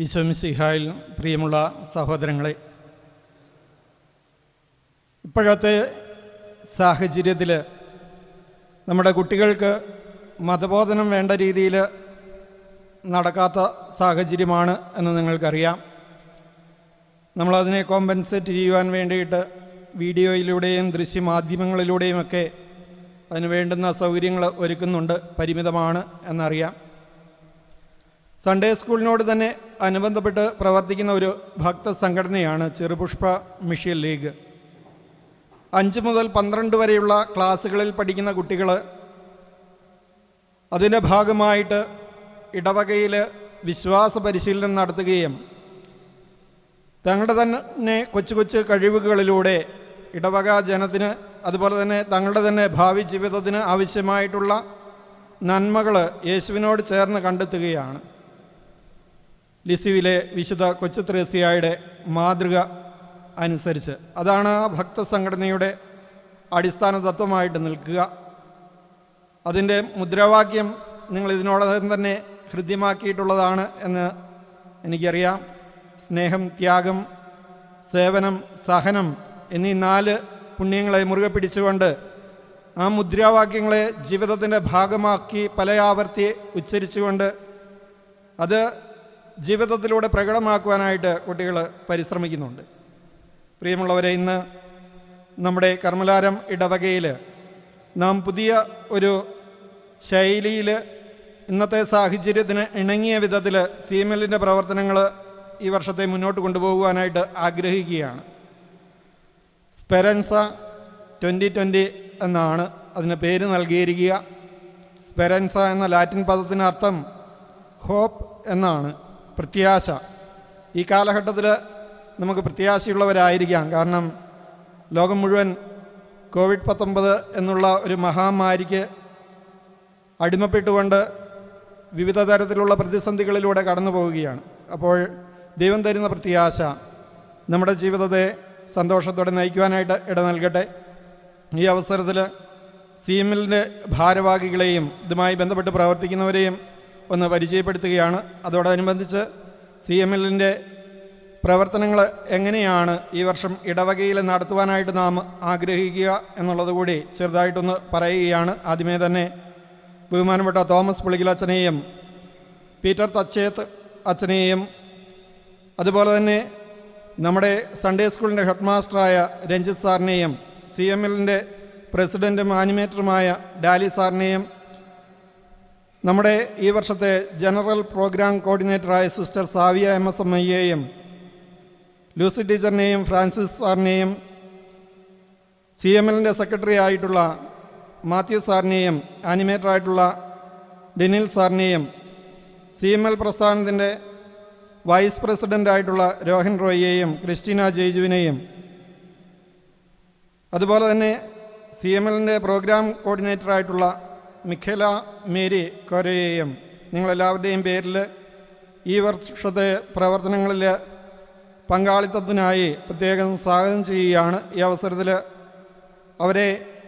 ഈശോ മിശിഹായിൽ പ്രിയമുള്ള സഹോദരങ്ങളെ, ഇപ്പോഴത്തെ സാഹചര്യത്തിൽ നമ്മുടെ കുട്ടികൾക്ക് മതബോധനം വേണ്ട രീതിയിൽ നടക്കാത്ത സാഹചര്യമാണ് എന്ന് നിങ്ങൾക്കറിയാം. നമ്മളതിനെ കോമ്പൻസേറ്റ് ചെയ്യുവാൻ വേണ്ടിയിട്ട് വീഡിയോയിലൂടെയും ദൃശ്യമാധ്യമങ്ങളിലൂടെയുമൊക്കെ അതിന് വേണ്ടുന്ന സൗകര്യങ്ങൾ ഒരുക്കുന്നുണ്ട്. പരിമിതമാണ് എന്നറിയാം. സൺഡേ സ്കൂളിനോട് തന്നെ അനുബന്ധപ്പെട്ട് പ്രവർത്തിക്കുന്ന ഒരു ഭക്ത സംഘടനയാണ് ചെറുപുഷ്പ മിഷൻ ലീഗ്. 5 മുതൽ 12 വരെയുള്ള ക്ലാസ്സുകളിൽ പഠിക്കുന്ന കുട്ടികൾ അതിൻ്റെ ഭാഗമായിട്ട് ഇടവകയിൽ വിശ്വാസ പരിശീലനം നടത്തുകയും തങ്ങളുടെ തന്നെ കൊച്ചു കൊച്ചു കഴിവുകളിലൂടെ ഇടവക ജനത്തിന്, അതുപോലെ തന്നെ തങ്ങളുടെ തന്നെ ഭാവി ജീവിതത്തിന് ആവശ്യമായിട്ടുള്ള നന്മകൾ യേശുവിനോട് ചേർന്ന് കണ്ടെത്തുകയാണ്. ലിസിവിലെ വിശുദ്ധ കൊച്ചു ത്രേസ്യായുടെ മാതൃക അനുസരിച്ച് അതാണ് ആ ഭക്തസംഘടനയുടെ അടിസ്ഥാന തത്വമായിട്ട് നിൽക്കുക. അതിൻ്റെ മുദ്രാവാക്യം നിങ്ങൾ ഇതിനോടകം തന്നെ ഹൃദ്യമാക്കിയിട്ടുള്ളതാണ് എന്ന് എനിക്കറിയാം. സ്നേഹം, ത്യാഗം, സേവനം, സഹനം എന്നീ 4 പുണ്യങ്ങളെ മുറുകെ പിടിച്ചുകൊണ്ട് ആ മുദ്രാവാക്യങ്ങളെ ജീവിതത്തിൻ്റെ ഭാഗമാക്കി പല ആവർത്തി ഉച്ചരിച്ചുകൊണ്ട് അത് ജീവിതത്തിലൂടെ പ്രകടമാക്കുവാനായിട്ട് കുട്ടികൾ പരിശ്രമിക്കുന്നുണ്ട്. പ്രിയമുള്ളവരെ, ഇന്ന് നമ്മുടെ കർമ്മലാരം ഇടവകയിൽ നാം പുതിയ ഒരു ശൈലിയിൽ ഇന്നത്തെ സാഹചര്യത്തിന് ഇണങ്ങിയ വിധത്തിൽ CMLൻ്റെ പ്രവർത്തനങ്ങൾ ഈ വർഷത്തെ മുന്നോട്ട് കൊണ്ടുപോകുവാനായിട്ട് ആഗ്രഹിക്കുകയാണ്. സ്പെരൻസ 2020 എന്നാണ് അതിന് പേര് നൽകിയിരിക്കുക. സ്പെരൻസ എന്ന ലാറ്റിൻ പദത്തിന് അർത്ഥം ഹോപ്പ് എന്നാണ്, പ്രത്യാശ. ഈ കാലഘട്ടത്തിൽ നമുക്ക് പ്രത്യാശയുള്ളവരായിരിക്കാം. കാരണം ലോകം മുഴുവൻ COVID-19 എന്നുള്ള ഒരു മഹാമാരിക്ക് അടിമപ്പെട്ടുകൊണ്ട് വിവിധ തരത്തിലുള്ള പ്രതിസന്ധികളിലൂടെ കടന്നു പോവുകയാണ്. അപ്പോൾ ദൈവം തരുന്ന പ്രത്യാശ നമ്മുടെ ജീവിതത്തെ സന്തോഷത്തോടെ നയിക്കുവാനായിട്ട് ഇട നൽകട്ടെ. ഈ അവസരത്തിൽ CMLൻ്റെ ഭാരവാഹികളെയും ഇതുമായി ബന്ധപ്പെട്ട് പ്രവർത്തിക്കുന്നവരെയും ഒന്ന് പരിചയപ്പെടുത്തുകയാണ്. അതോടനുബന്ധിച്ച് CMLൻ്റെ പ്രവർത്തനങ്ങൾ എങ്ങനെയാണ് ഈ വർഷം ഇടവകയിൽ നടത്തുവാനായിട്ട് നാം ആഗ്രഹിക്കുക എന്നുള്ളത് കൂടി ചെറുതായിട്ടൊന്ന് പറയുകയാണ്. ആദ്യമേ തന്നെ ബഹുമാനപ്പെട്ട തോമസ് പുളിക്കലച്ഛനെയും പീറ്റർ തച്ചേത്ത് അച്ഛനെയും അതുപോലെ തന്നെ നമ്മുടെ സൺഡേ സ്കൂളിൻ്റെ ഹെഡ് മാസ്റ്ററായ രഞ്ജിത്ത് സാറിനെയും CMLൻ്റെ പ്രസിഡൻറ്റും ആനിമേറ്ററുമായ ഡാലി സാറിനെയും നമ്മുടെ ഈ വർഷത്തെ general programme കോർഡിനേറ്ററായ sister സാവിയ MSMയെയും Lucy ടീച്ചറിനെയും Francis സാറിനെയും CMLൻ്റെ secretary ആയിട്ടുള്ള മാത്യു സാറിനെയും ആനിമേറ്ററായിട്ടുള്ള ഡെനിൽ സാറിനെയും CML പ്രസ്ഥാനത്തിൻ്റെ വൈസ് പ്രസിഡൻ്റായിട്ടുള്ള രോഹൻ റോയിയെയും ക്രിസ്റ്റീന ജയ്ജുവിനെയും അതുപോലെ തന്നെ CMLൻ്റെ പ്രോഗ്രാം കോർഡിനേറ്ററായിട്ടുള്ള മിഖേല മേരി കൊരയെയും നിങ്ങളെല്ലാവരുടെയും പേരിൽ ഈ വർഷത്തെ പ്രവർത്തനങ്ങളിൽ പങ്കാളിത്തത്തിനായി പ്രത്യേകം സ്വാഗതം ചെയ്യുകയാണ്. ഈ അവസരത്തിൽ അവരെ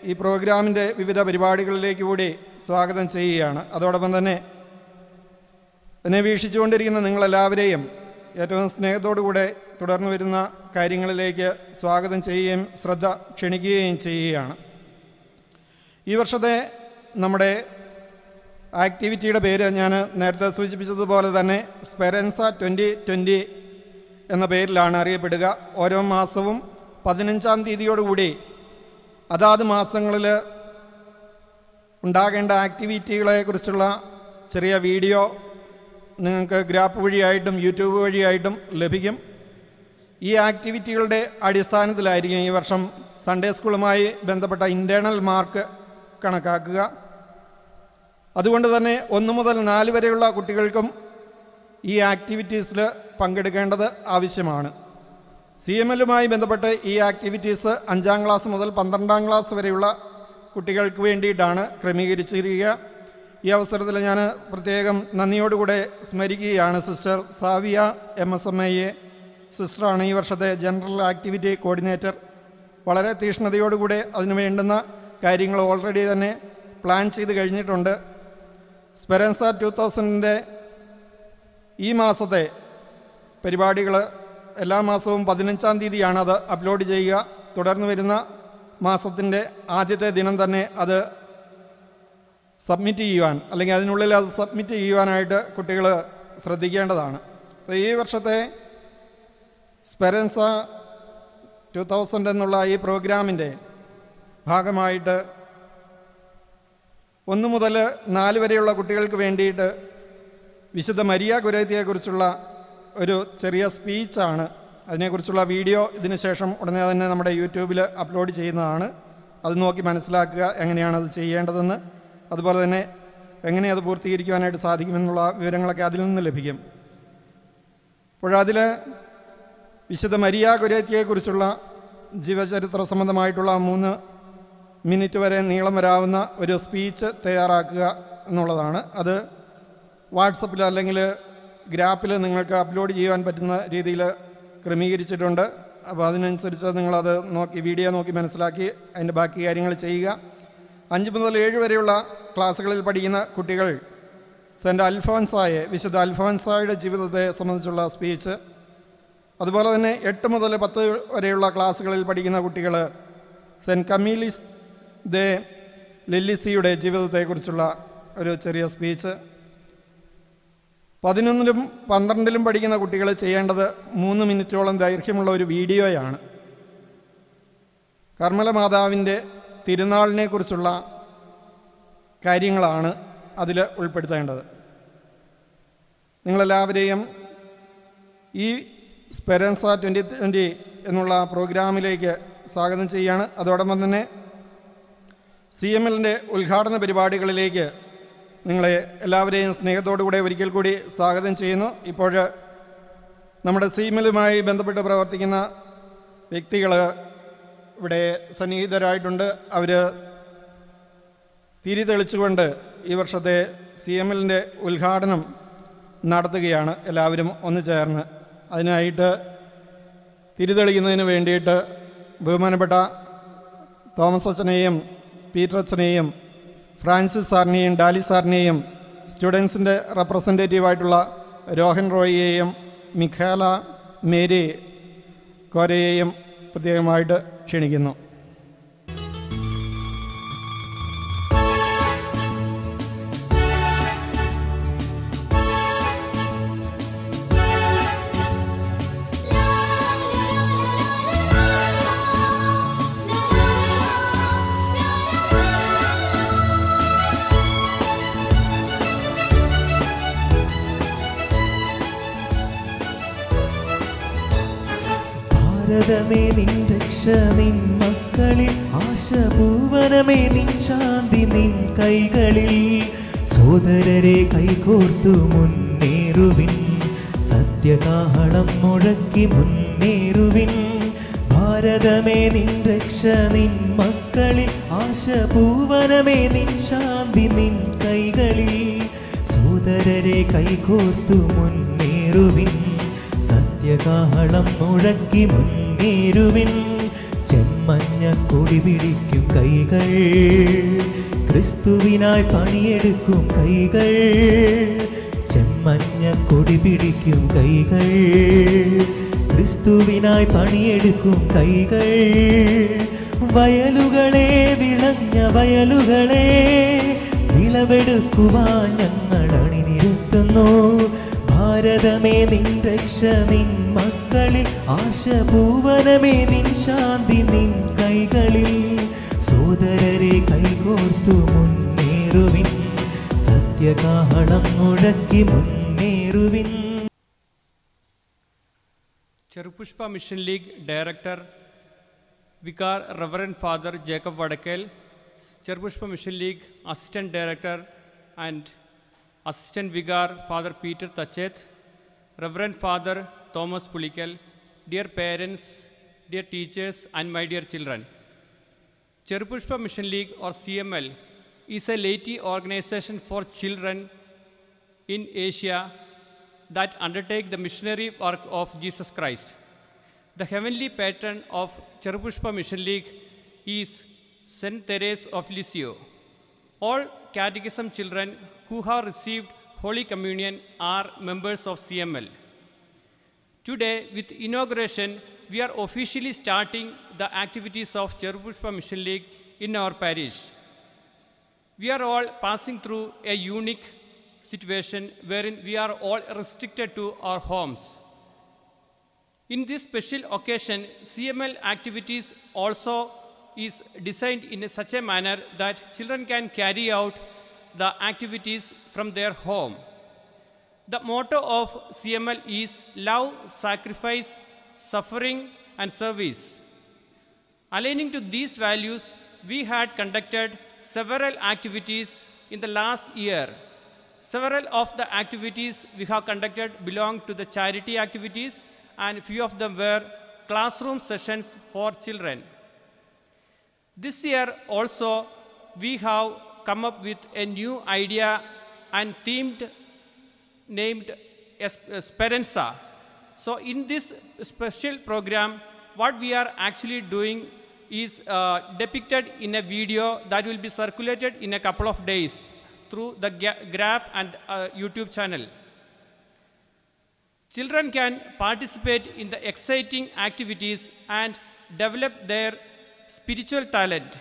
ഈ പ്രോഗ്രാമിൻ്റെ വിവിധ പരിപാടികളിലേക്ക് കൂടി സ്വാഗതം ചെയ്യുകയാണ്. അതോടൊപ്പം തന്നെ എന്നെ വീക്ഷിച്ചുകൊണ്ടിരിക്കുന്ന നിങ്ങളെല്ലാവരെയും ഏറ്റവും സ്നേഹത്തോടുകൂടെ തുടർന്ന് വരുന്ന കാര്യങ്ങളിലേക്ക് സ്വാഗതം ചെയ്യുകയും ശ്രദ്ധ ക്ഷണിക്കുകയും ചെയ്യുകയാണ്. ഈ വർഷത്തെ നമ്മുടെ ആക്ടിവിറ്റിയുടെ പേര് ഞാൻ നേരത്തെ സൂചിപ്പിച്ചതുപോലെ തന്നെ സ്പെരൻസ 2020 എന്ന പേരിലാണ് അറിയപ്പെടുക. ഓരോ മാസവും 15-ാം തീയതിയോടുകൂടി അതാത് മാസങ്ങളിൽ ഉണ്ടാകേണ്ട ആക്ടിവിറ്റികളെക്കുറിച്ചുള്ള ചെറിയ വീഡിയോ നിങ്ങൾക്ക് ഗ്രാപ്പ് വഴിയായിട്ടും യൂട്യൂബ് വഴിയായിട്ടും ലഭിക്കും. ഈ ആക്ടിവിറ്റികളുടെ അടിസ്ഥാനത്തിലായിരിക്കും ഈ വർഷം സൺഡേ സ്കൂളുമായി ബന്ധപ്പെട്ട ഇൻറ്റേർണൽ മാർക്ക് കണക്കാക്കുക. അതുകൊണ്ട് തന്നെ 1 മുതൽ 4 വരെയുള്ള കുട്ടികൾക്കും ഈ ആക്ടിവിറ്റീസിൽ പങ്കെടുക്കേണ്ടത് ആവശ്യമാണ്. CMLുമായി ബന്ധപ്പെട്ട് ഈ ആക്ടിവിറ്റീസ് 5-ാം ക്ലാസ് മുതൽ 12-ാം ക്ലാസ് വരെയുള്ള കുട്ടികൾക്ക് വേണ്ടിയിട്ടാണ് ക്രമീകരിച്ചിരിക്കുക. ഈ അവസരത്തിൽ ഞാൻ പ്രത്യേകം നന്ദിയോടുകൂടെ സ്മരിക്കുകയാണ് സിസ്റ്റർ സാവിയ MSMയെ. സിസ്റ്ററാണ് ഈ വർഷത്തെ ജനറൽ ആക്ടിവിറ്റി കോർഡിനേറ്റർ. വളരെ തീഷ്ണതയോടുകൂടെ അതിനു വേണ്ടുന്ന കാര്യങ്ങൾ ഓൾറെഡി തന്നെ പ്ലാൻ ചെയ്ത് കഴിഞ്ഞിട്ടുണ്ട്. സ്പെരൻസ 2000ൻ്റെ ഈ മാസത്തെ പരിപാടികൾ എല്ലാ മാസവും 15-ാം തീയതിയാണ് അത് അപ്ലോഡ് ചെയ്യുക. തുടർന്ന് വരുന്ന മാസത്തിൻ്റെ ആദ്യത്തെ ദിനം തന്നെ അത് സബ്മിറ്റ് ചെയ്യുവാൻ, അല്ലെങ്കിൽ അതിനുള്ളിൽ അത് സബ്മിറ്റ് ചെയ്യുവാനായിട്ട് കുട്ടികൾ ശ്രദ്ധിക്കേണ്ടതാണ്. അപ്പോൾ ഈ വർഷത്തെ സ്പെറൻസ 2000 എന്നുള്ള ഈ പ്രോഗ്രാമിൻ്റെ ഭാഗമായിട്ട് 1 മുതൽ 4 വരെയുള്ള കുട്ടികൾക്ക് വേണ്ടിയിട്ട് വിശുദ്ധ മരിയ ഗുരേത്തിയെക്കുറിച്ചുള്ള ഒരു ചെറിയ സ്പീച്ചാണ്. അതിനെക്കുറിച്ചുള്ള വീഡിയോ ഇതിന് ശേഷം ഉടനെ തന്നെ നമ്മുടെ യൂട്യൂബിൽ അപ്ലോഡ് ചെയ്യുന്നതാണ്. അത് നോക്കി മനസ്സിലാക്കുക എങ്ങനെയാണ് അത് ചെയ്യേണ്ടതെന്ന്, അതുപോലെ തന്നെ എങ്ങനെ അത് പൂർത്തീകരിക്കുവാനായിട്ട് സാധിക്കുമെന്നുള്ള വിവരങ്ങളൊക്കെ അതിൽ നിന്ന് ലഭിക്കും. അപ്പോഴതിൽ വിശുദ്ധ മരിയ ഗുരേത്തിയെക്കുറിച്ചുള്ള ജീവചരിത്ര സംബന്ധമായിട്ടുള്ള 3 മിനിറ്റ് വരെ നീളം വരാവുന്ന ഒരു സ്പീച്ച് തയ്യാറാക്കുക എന്നുള്ളതാണ്. അത് വാട്സപ്പിൽ അല്ലെങ്കിൽ ഗ്രാപ്പിൽ നിങ്ങൾക്ക് അപ്ലോഡ് ചെയ്യുവാൻ പറ്റുന്ന രീതിയിൽ ക്രമീകരിച്ചിട്ടുണ്ട്. അപ്പോൾ അതിനനുസരിച്ച് നിങ്ങളത് നോക്കി വീഡിയോ നോക്കി മനസ്സിലാക്കി അതിൻ്റെ ബാക്കി കാര്യങ്ങൾ ചെയ്യുക. 5 മുതൽ 7 വരെയുള്ള ക്ലാസ്സുകളിൽ പഠിക്കുന്ന കുട്ടികൾ സെൻറ്റ് അൽഫോൻസായെ, വിശുദ്ധ അൽഫോൻസായുടെ ജീവിതത്തെ സംബന്ധിച്ചുള്ള സ്പീച്ച്, അതുപോലെ തന്നെ 8 മുതൽ 10 വരെയുള്ള ക്ലാസ്സുകളിൽ പഠിക്കുന്ന കുട്ടികൾ സെൻറ്റ് കമീലിസ് ദേ ലെല്ലിസിയുടെ ജീവിതത്തെക്കുറിച്ചുള്ള ഒരു ചെറിയ സ്പീച്ച്, 11-ലും 12-ലും പഠിക്കുന്ന കുട്ടികൾ ചെയ്യേണ്ടത് 3 മിനിറ്റോളം ദൈർഘ്യമുള്ള ഒരു വീഡിയോയാണ്. കർമ്മല മാതാവിൻ്റെ തിരുനാളിനെക്കുറിച്ചുള്ള കാര്യങ്ങളാണ് അതിൽ ഉൾപ്പെടുത്തേണ്ടത്. നിങ്ങളെല്ലാവരെയും ഈ സ്പെറൻസ 2020 എന്നുള്ള പ്രോഗ്രാമിലേക്ക് സ്വാഗതം ചെയ്യുകയാണ്. അതോടൊപ്പം തന്നെ CMLൻ്റെ ഉദ്ഘാടന പരിപാടികളിലേക്ക് നിങ്ങളെ എല്ലാവരെയും സ്നേഹത്തോടുകൂടെ ഒരിക്കൽ കൂടി സ്വാഗതം ചെയ്യുന്നു. ഇപ്പോൾ നമ്മുടെ CMLുമായി ബന്ധപ്പെട്ട് പ്രവർത്തിക്കുന്ന വ്യക്തികൾ ഇവിടെ സന്നിഹിതരായിട്ടുണ്ട്. അവർ തിരി തെളിച്ചുകൊണ്ട് ഈ വർഷത്തെ CMLൻ്റെ ഉദ്ഘാടനം നടത്തുകയാണ്. എല്ലാവരും ഒന്ന് ചേർന്ന് അതിനായിട്ട് തിരിതെളിക്കുന്നതിന് വേണ്ടിയിട്ട് ബഹുമാനപ്പെട്ട തോമസ് അച്ഛനെയും പീറ്റർ അച്ഛനെയും ഫ്രാൻസിസ് സാറിനെയും ഡാലി സാറിനെയും സ്റ്റുഡൻസിൻ്റെ റെപ്രസെൻറ്റേറ്റീവായിട്ടുള്ള രോഹൻ റോയിയെയും മിഖാല മേരി കോരയെയും പ്രത്യേകമായിട്ട് ക്ഷണിക്കുന്നു. ഭാരതമേ നിൻ രക്ഷ നിൻ മക്കളിൽ, ആശഭൂവനമേ നിൻ ശാന്തി നിൻ കൈകളിൽ. സോദരരെ കൈകോർത്തു മുന്നേറുവിൻ, സത്യകാഹളം മുഴക്കി മുന്നേറുവിൻ. ഭാരതമേ നിൻ രക്ഷ നിൻ മക്കളിൽ, ആശഭൂവനമേ നിൻ ശാന്തി നിൻ കൈകളിൽ. സോദരരെ കൈകോർത്തു മുന്നേറുവിൻ, സത്യകാഹളം മുഴക്കി മുന്നേറുവിൻ. ചെമ്മഞ്ഞ കൊടി പിടിക്കും കൈകൾ, ക്രിസ്തുവിനായി പണിയെടുക്കും കൈകൾ. ചെമ്മഞ്ഞ കൊടി പിടിക്കും കൈകൾ, ക്രിസ്തുവിനായി പണിയെടുക്കും കൈകൾ. വയലുകളെ വിളഞ്ഞ വയലുകളെ, വിളവെടുക്കുവാൻ ഞങ്ങൾ അണിനിരത്തുന്നു. ഭാരതമേ നിൻ രക്ഷ നിൻ മക്കളിൽ, ആശഭൂവനമേ നിൻ ശാന്തി നിൻ കൈകളിൽ. സോദരരെ കൈകോർത്തു മുന്നേറുവിൻ, സത്യകാഹളം മുഴക്കി മുന്നേറുവിൻ. Cherupushpa mission league director vicar reverend father Jacob Vadakkel, Cherupushpa mission league assistant director and Assistant Vicar Father Peter Tachet, Reverend Father Thomas Pulikal, dear parents, dear teachers and my dear children. Cherupushpa Mission League or CML is a laity organization for children in Asia that undertake the missionary work of Jesus Christ. The heavenly patron of Cherupushpa Mission League is Saint Therese of Lisieux. All catechism children who have received Holy Communion are members of CML. Today, with inauguration, we are officially starting the activities of Cherupushpa Mission League in our parish. We are all passing through a unique situation wherein we are all restricted to our homes. In this special occasion, CML activities also is designed in such a manner that children can carry out the activities from their home. The motto of CML is love, sacrifice, suffering, and service. Aligning to these values, we had conducted several activities in the last year. Several of the activities we have conducted belong to the charity activities, and few of them were classroom sessions for children. This year also, we have come up with a new idea and named Speranza. So in this special program, what we are actually doing is depicted in a video that will be circulated in a couple of days through the Grab and YouTube channel. Children can participate in the exciting activities and develop their spiritual talent.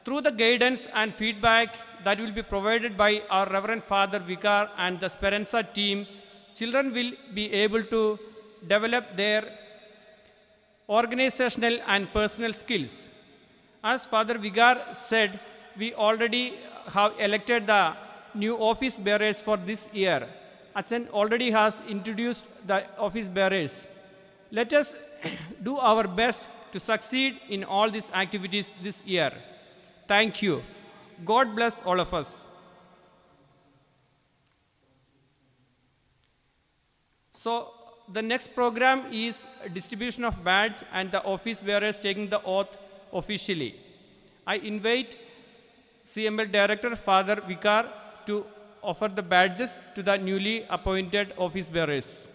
Through the guidance and feedback that will be provided by our Reverend Father Vicar and the Speranza team, children will be able to develop their organizational and personal skills. As Father Vicar said, we already have elected the new office bearers for this year. Achan already has introduced the office bearers. Let us do our best to succeed in all these activities this year. Thank you. God bless all of us. So the next program is distribution of badge and the office bearers taking the oath officially. I invite CML Director Father Vicar to offer the badges to the newly appointed office bearers.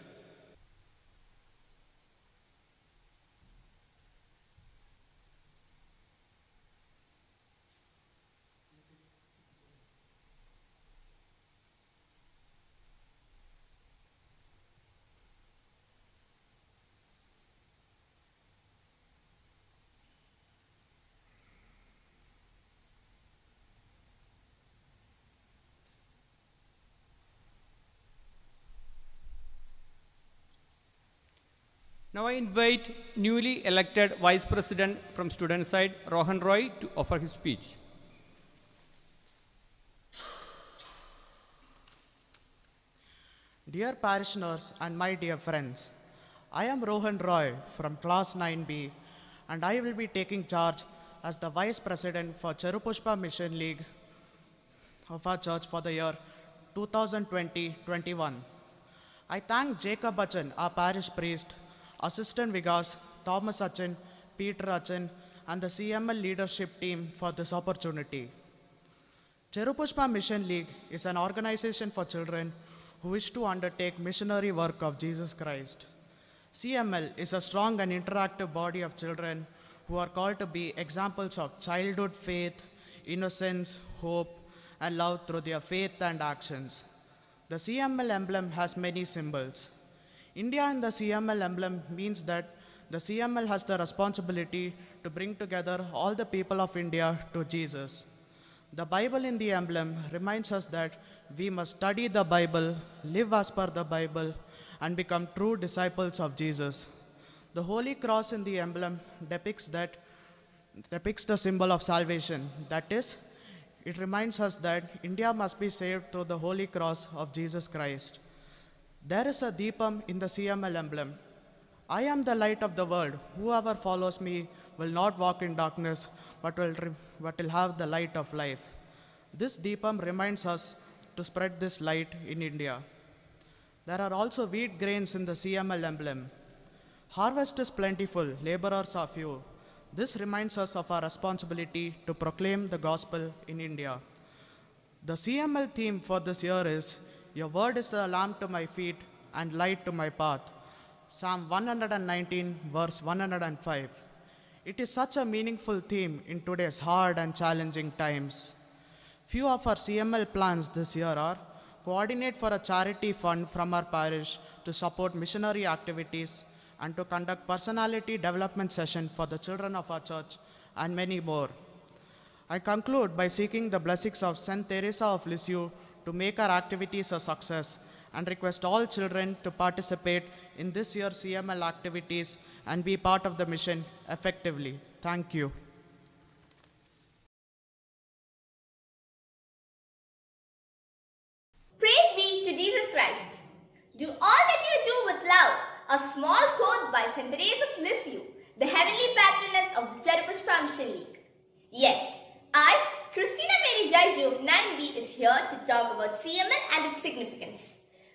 Now I invite newly elected Vice President from student side, Rohan Roy, to offer his speech. Dear parishioners and my dear friends, I am Rohan Roy from class 9B, and I will be taking charge as the Vice President for Cherupushpa Mission League of our church for the year 2020-21. I thank Jacob Achan, our parish priest, Assistant Vicars, Thomas Achan, Peter Achan, and the CML leadership team for this opportunity. Cherupushpa Mission League is an organization for children who wish to undertake missionary work of Jesus Christ. CML is a strong and interactive body of children who are called to be examples of childhood faith, innocence, hope, and love through their faith and actions. The CML emblem has many symbols. India in the CML emblem means that the CML has the responsibility to bring together all the people of India to Jesus. The Bible in the emblem reminds us that we must study the Bible, live as per the Bible, and become true disciples of Jesus. The Holy Cross in the emblem depicts the symbol of salvation. That is, it reminds us that India must be saved through the Holy Cross of Jesus Christ. There is a Deepam in the CML emblem. I am the light of the world. Whoever follows me will not walk in darkness, but will have the light of life. This Deepam reminds us to spread this light in India. There are also wheat grains in the CML emblem. Harvest is plentiful, laborers are few. This reminds us of our responsibility to proclaim the gospel in India. The CML theme for this year is, Your word is a lamp to my feet and light to my path. Psalm 119, verse 105. It is such a meaningful theme in today's hard and challenging times. Few of our CML plans this year are coordinate for a charity fund from our parish to support missionary activities, and to conduct personality development session for the children of our church, and many more. I conclude by seeking the blessings of Saint Teresa of Lisieux to make our activities a success, and request all children to participate in this year's CML activities and be part of the mission effectively. Thank you. Praise be to Jesus Christ. Do all that you do with love. A small quote by Saint Teresa of Lisieux, the heavenly patroness of the Cherry-Pushpa Mission League. Yes, I, Christina Mary Jaiju of 9B, is here to talk about CML and its significance.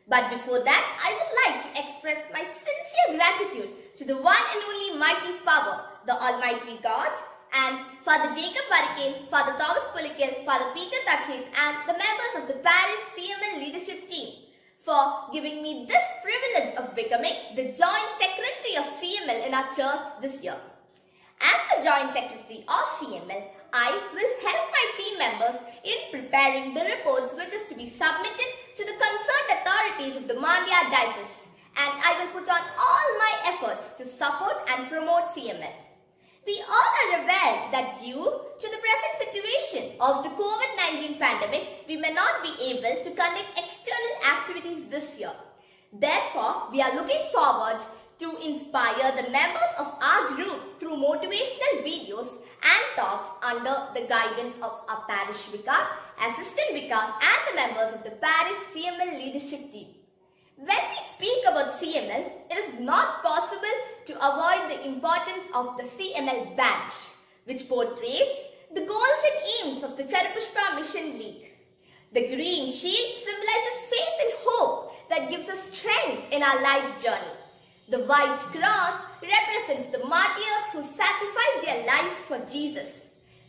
But before that, I would like to express my sincere gratitude to the one and only mighty power, the Almighty God, and Father Jacob Barakel, Father Thomas Pulikil, Father Peter Tachin, and the members of the parish CML leadership team for giving me this privilege of becoming the Joint Secretary of CML in our church this year. As the Joint Secretary of CML, I will help my team members in preparing the reports which is to be submitted to the concerned authorities of the Mandya Diocese, and I will put on all my efforts to support and promote CML. We all are aware that due to the present situation of the COVID-19 pandemic, we may not be able to conduct external activities this year. Therefore, we are looking forward to inspire the members of our group through motivational videos and talks under the guidance of our parish vicar, assistant vicars, and the members of the parish CML leadership team. When we speak about CML, it is not possible to avoid the importance of the CML badge, which portrays the goals and aims of the Cherry-Pushpa Mission League. The green shield symbolizes faith and hope that gives us strength in our life's journey. The white cross represents the martyrs who sacrificed their lives for Jesus.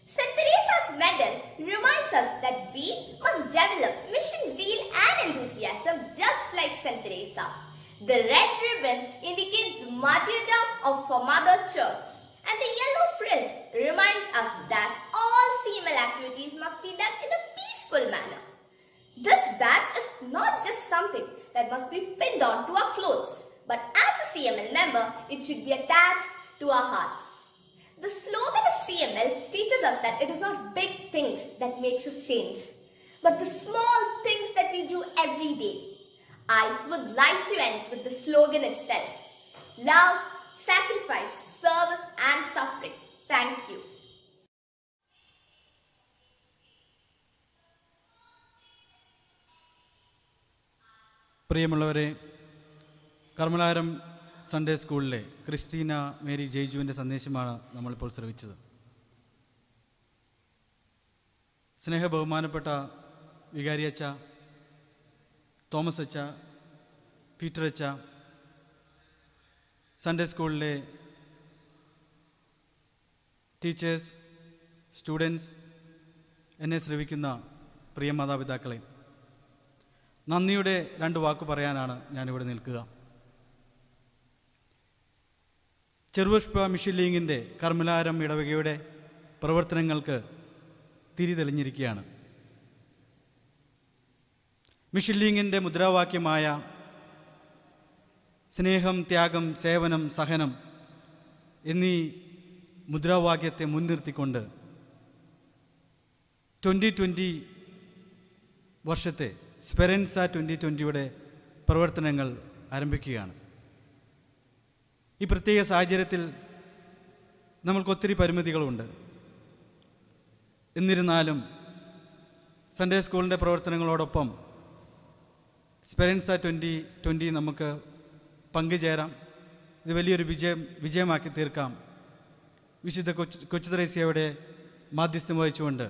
St. Teresa's medal reminds us that we must develop mission zeal and enthusiasm just like St. Teresa. The red ribbon indicates the martyrdom of our Mother Church, and the yellow frill reminds us that all CML activities must be done in a peaceful manner. This badge is not just something that must be pinned on to our clothes, but as a CML member, it should be attached to our hearts. The slogan of CML teaches us that it is not big things that makes us saints, but the small things that we do every day. I would like to end with the slogan itself: love, sacrifice, service and suffering. Thank you. പ്രിയമുള്ളവരെ, കർമ്മലാരം Sunday സ്കൂളിലെ Christina Mary ജയ്ജുവിൻ്റെ സന്ദേശമാണ് നമ്മളിപ്പോൾ ശ്രവിച്ചത്. സ്നേഹബഹുമാനപ്പെട്ട വികാരിയച്ച, Thomas അച്ച, Peter അച്ച, Sunday സ്കൂളിലെ teachers, students, എന്നെ ശ്രവിക്കുന്ന പ്രിയ മാതാപിതാക്കളെ, നന്ദിയുടെ രണ്ട് വാക്ക് പറയാനാണ് ഞാനിവിടെ നിൽക്കുക. ചെറുപുഷ്പ മിഷൻ ലീഗിൻ്റെ കർമ്മലാരം ഇടവകയുടെ പ്രവർത്തനങ്ങൾക്ക് തിരി തെളിഞ്ഞിരിക്കുകയാണ്. മിഷൻ ലീഗിൻ്റെ മുദ്രാവാക്യമായ സ്നേഹം, ത്യാഗം, സേവനം, സഹനം എന്നീ മുദ്രാവാക്യത്തെ മുൻനിർത്തിക്കൊണ്ട് 2020 വർഷത്തെ സ്പെറൻസ 2020യുടെ പ്രവർത്തനങ്ങൾ ആരംഭിക്കുകയാണ്. ഈ പ്രത്യേക സാഹചര്യത്തിൽ നമ്മൾക്കൊത്തിരി പരിമിതികളുണ്ട്. എന്നിരുന്നാലും സൺഡേ സ്കൂളിൻ്റെ പ്രവർത്തനങ്ങളോടൊപ്പം സ്പെറൻസ 2020 നമുക്ക് പങ്കുചേരാം. ഇത് വലിയൊരു വിജയമാക്കി തീർക്കാം. വിശുദ്ധ കൊച്ചു ത്രേസ്യയുടെ മാധ്യസ്ഥം വഹിച്ചുകൊണ്ട്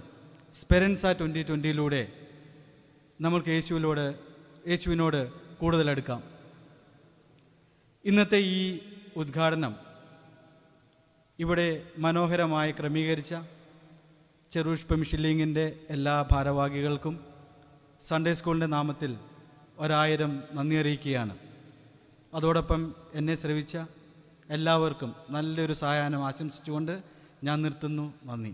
സ്പെറൻസ 2020യിലൂടെ നമ്മൾക്ക് യേശുവിനോട് കൂടുതൽ അടുക്കാം. ഇന്നത്തെ ഈ ഉദ്ഘാടനം ഇവിടെ മനോഹരമായി ക്രമീകരിച്ച ചെറുപുഷ്പ മിഷൻ ലീഗിൻ്റെ എല്ലാ ഭാരവാഹികൾക്കും സൺഡേ സ്കൂളിൻ്റെ നാമത്തിൽ 1000 നന്ദി അറിയിക്കുകയാണ്. അതോടൊപ്പം എന്നെ ശ്രവിച്ച എല്ലാവർക്കും നല്ലൊരു സായാഹ്നം ആശംസിച്ചുകൊണ്ട് ഞാൻ നിർത്തുന്നു. നന്ദി.